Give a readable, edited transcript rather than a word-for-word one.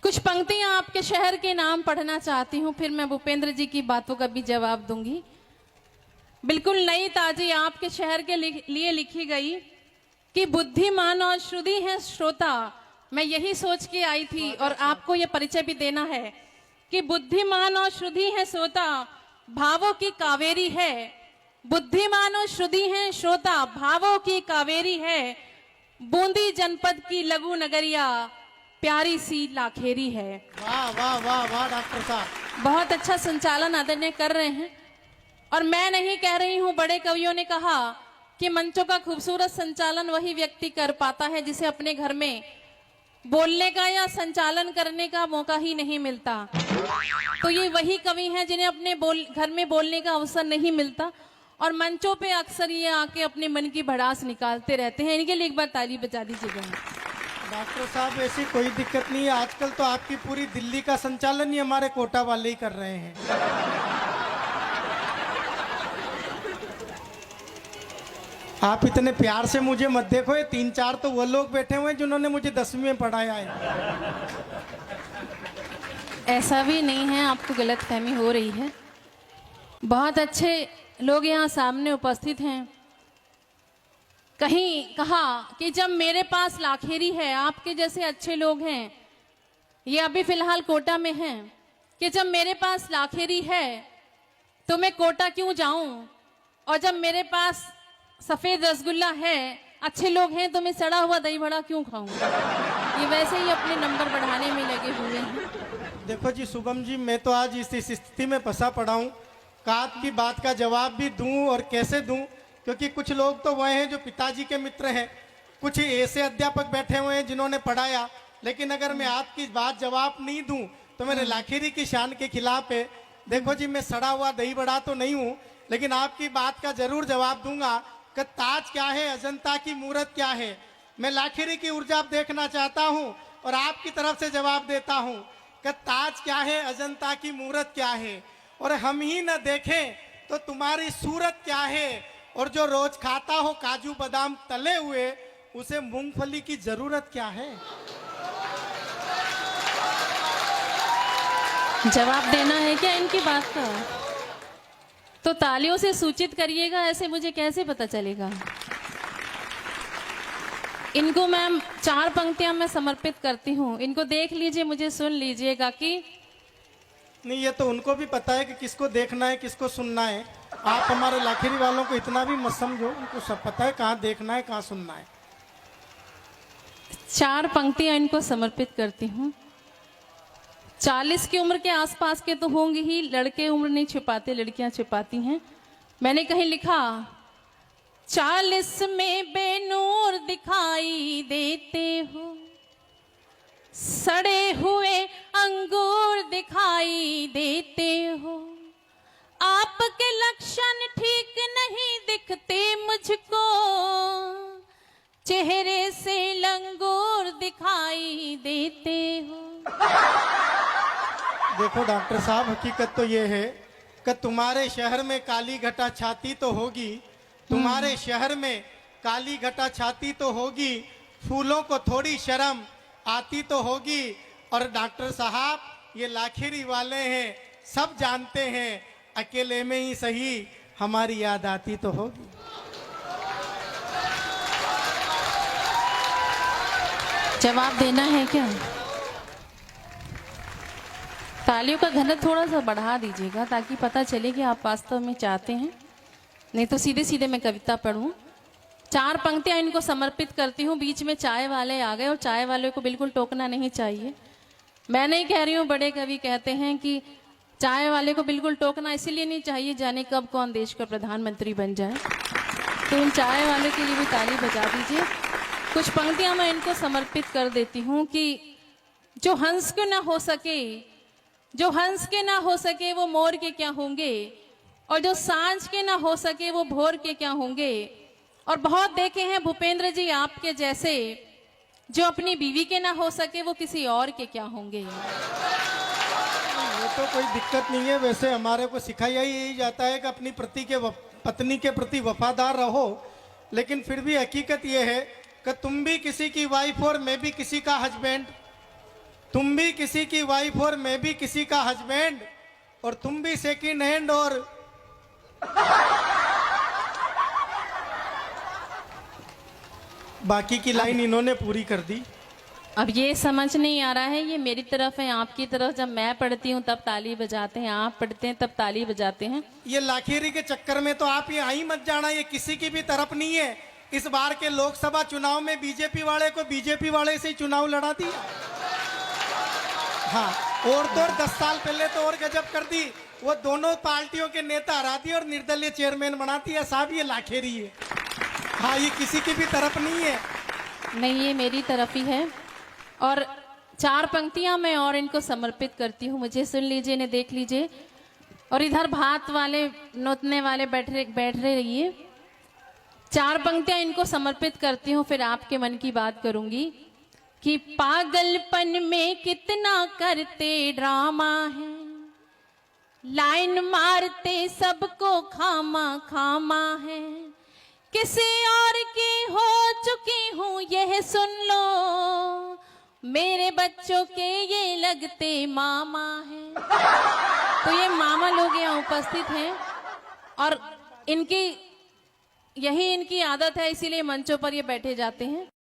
कुछ पंक्तियां आपके शहर के नाम पढ़ना चाहती हूं, फिर मैं भूपेंद्र जी की बातों का भी जवाब दूंगी। बिल्कुल नई ताजी आपके शहर के लिए लिखी गई कि बुद्धिमान और श्रुति है श्रोता। मैं यही सोच के आई थी और आपको यह परिचय भी देना है कि बुद्धिमान और श्रुति है श्रोता, भावों की कावेरी है। बुद्धिमान और श्रुति है श्रोता, भावों की कावेरी है। बूंदी जनपद की लघु नगरिया, प्यारी सी लाखेरी है। वाह वाह वाह वाह डॉक्टर साहब, बहुत अच्छा संचालन आदरणीय कर रहे हैं। और मैं नहीं कह रही हूं, बड़े कवियों ने कहा कि मंचों का खूबसूरत संचालन वही व्यक्ति कर पाता है जिसे अपने घर में बोलने का या संचालन करने का मौका ही नहीं मिलता। तो ये वही कवि हैं जिन्हें अपने घर में बोलने का अवसर नहीं मिलता और मंचों पे अक्सर ये आके अपने मन की भड़ास निकालते रहते हैं। इनके लिए एक बार ताली बजा दीजिएगा। डॉक्टर साहब ऐसी कोई दिक्कत नहीं है। आजकल तो आपकी पूरी दिल्ली का संचालन ही हमारे कोटा वाले ही कर रहे हैं। आप इतने प्यार से मुझे मत देखो, ये 3-4 तो वो लोग बैठे हुए हैं जिन्होंने मुझे 10वीं में पढ़ाया है। ऐसा भी नहीं है, आपको गलतफहमी हो रही है। बहुत अच्छे लोग यहाँ सामने उपस्थित हैं। कहीं कहा कि जब मेरे पास लाखेरी है, आपके जैसे अच्छे लोग हैं, ये अभी फिलहाल कोटा में हैं, कि जब मेरे पास लाखेरी है तो मैं कोटा क्यों जाऊं, और जब मेरे पास सफेद रसगुल्ला है, अच्छे लोग हैं, तो मैं सड़ा हुआ दही बड़ा क्यों खाऊं। ये वैसे ही अपने नंबर बढ़ाने में लगे हुए हैं। देखो जी शुभम जी, मैं तो आज इस स्थिति में फंसा पड़ा हूँ, कात की बात का जवाब भी दूं और कैसे दूं, क्योंकि कुछ लोग तो वह हैं जो पिताजी के मित्र हैं, कुछ ऐसे अध्यापक बैठे हुए हैं जिन्होंने पढ़ाया, लेकिन अगर मैं आपकी बात जवाब नहीं दूं तो मेरे लाखेरी की शान के खिलाफ है। देखो जी, मैं सड़ा हुआ दही बड़ा तो नहीं हूं, लेकिन आपकी बात का जरूर जवाब दूंगा कि ताज क्या है, अजंता की मूरत क्या है। मैं लाखेरी की ऊर्जा देखना चाहता हूं और आपकी तरफ से जवाब देता हूं कि ताज क्या है, अजंता की मूरत क्या है, और हम ही न देखें तो तुम्हारी सूरत क्या है, और जो रोज खाता हो काजू बादाम तले हुए, उसे मूंगफली की जरूरत क्या है। जवाब देना है क्या इनकी बात का? तो तालियों से सूचित करिएगा, ऐसे मुझे कैसे पता चलेगा। इनको मैं 4 पंक्तियां मैं समर्पित करती हूँ, इनको देख लीजिए, मुझे सुन लीजिएगा। कि नहीं, ये तो उनको भी पता है कि किसको देखना है किसको सुनना है। आप हमारे लाखेरी वालों को इतना भी मत समझो, उनको सब पता है कहाँ देखना है कहाँ सुनना है। 4 पंक्तियां इनको समर्पित करती हूँ। 40 की उम्र के आसपास के तो होंगे ही, लड़के उम्र नहीं छिपाते, लड़कियां छिपाती हैं। मैंने कहीं लिखा, 40 में बेनूर दिखाई देते हो, सड़े हुए अंगूर दिखाई देते हो, आपके लक्षण ठीक नहीं दिखते मुझको, चेहरे से लंगूर दिखाई देते हो। देखो डॉक्टर साहब, हकीकत तो ये है कि तुम्हारे शहर में काली घटा छाती तो होगी, तुम्हारे शहर में काली घटा छाती तो होगी, फूलों को थोड़ी शर्म आती तो होगी, और डॉक्टर साहब ये लाखेरी वाले हैं, सब जानते हैं, अकेले में ही सही हमारी याद आती तो होगी। जवाब देना है क्या? तालियों का घनत्व थोड़ा सा बढ़ा दीजिएगा ताकि पता चले कि आप वास्तव में चाहते हैं, नहीं तो सीधे सीधे मैं कविता पढ़ूं। 4 पंक्तियां इनको समर्पित करती हूँ। बीच में चाय वाले आ गए और चाय वाले को बिल्कुल टोकना नहीं चाहिए। मैं नहीं कह रही हूँ, बड़े कवि कहते हैं कि चाय वाले को बिल्कुल टोकना इसीलिए नहीं चाहिए, जाने कब कौन देश का प्रधानमंत्री बन जाए। तो उन चाय वाले के लिए भी ताली बजा दीजिए। कुछ पंक्तियां मैं इनको समर्पित कर देती हूँ कि जो हंस के ना हो सके, जो हंस के ना हो सके वो मोर के क्या होंगे, और जो सांझ के ना हो सके वो भोर के क्या होंगे। और बहुत देखे हैं भूपेंद्र जी आपके जैसे, जो अपनी बीवी के ना हो सके वो किसी और के क्या होंगे। वो तो कोई दिक्कत नहीं है, वैसे हमारे को सिखाया यही जाता है कि अपनी पत्नी के प्रति वफादार रहो, लेकिन फिर भी हकीकत ये है कि तुम भी किसी की वाइफ और मैं भी किसी का हस्बैंड। तुम भी किसी की वाइफ और मैं भी किसी का हस्बैंड, और तुम भी सेकंड हैंड, और बाकी की लाइन इन्होंने पूरी कर दी। अब ये समझ नहीं आ रहा है, ये मेरी तरफ है आपकी तरफ। जब मैं पढ़ती हूँ तब ताली बजाते हैं, आप पढ़ते हैं तब ताली बजाते हैं। ये लाखेरी के चक्कर में तो आप यहाँ ही मत जाना, ये किसी की भी तरफ नहीं है। इस बार के लोकसभा चुनाव में बीजेपी वाले को बीजेपी वाले से ही चुनाव लड़ा दिया। हाँ, और तो और 10 साल पहले तो और गजब कर दी, वो दोनों पार्टियों के नेता हरा दिए और निर्दलीय चेयरमैन बनाती है। साहब ये लाखेरी है। हाँ, ये किसी की भी तरफ नहीं है। नहीं, ये मेरी तरफ ही है। और 4 पंक्तियां मैं और इनको समर्पित करती हूँ, मुझे सुन लीजिए, इन्हें देख लीजिए। और इधर भात वाले नोतने वाले बैठ रहे रहिए। 4 पंक्तियां इनको समर्पित करती हूँ, फिर आपके मन की बात करूंगी। कि पागलपन में कितना करते ड्रामा है, लाइन मारते सबको खामा खामा है, किसी और की हो चुकी हूँ यह सुन लो, मेरे बच्चों के ये लगते मामा हैं। तो ये मामा लोग यहाँ उपस्थित हैं और इनकी यही इनकी आदत है, इसीलिए मंचों पर ये बैठे जाते हैं।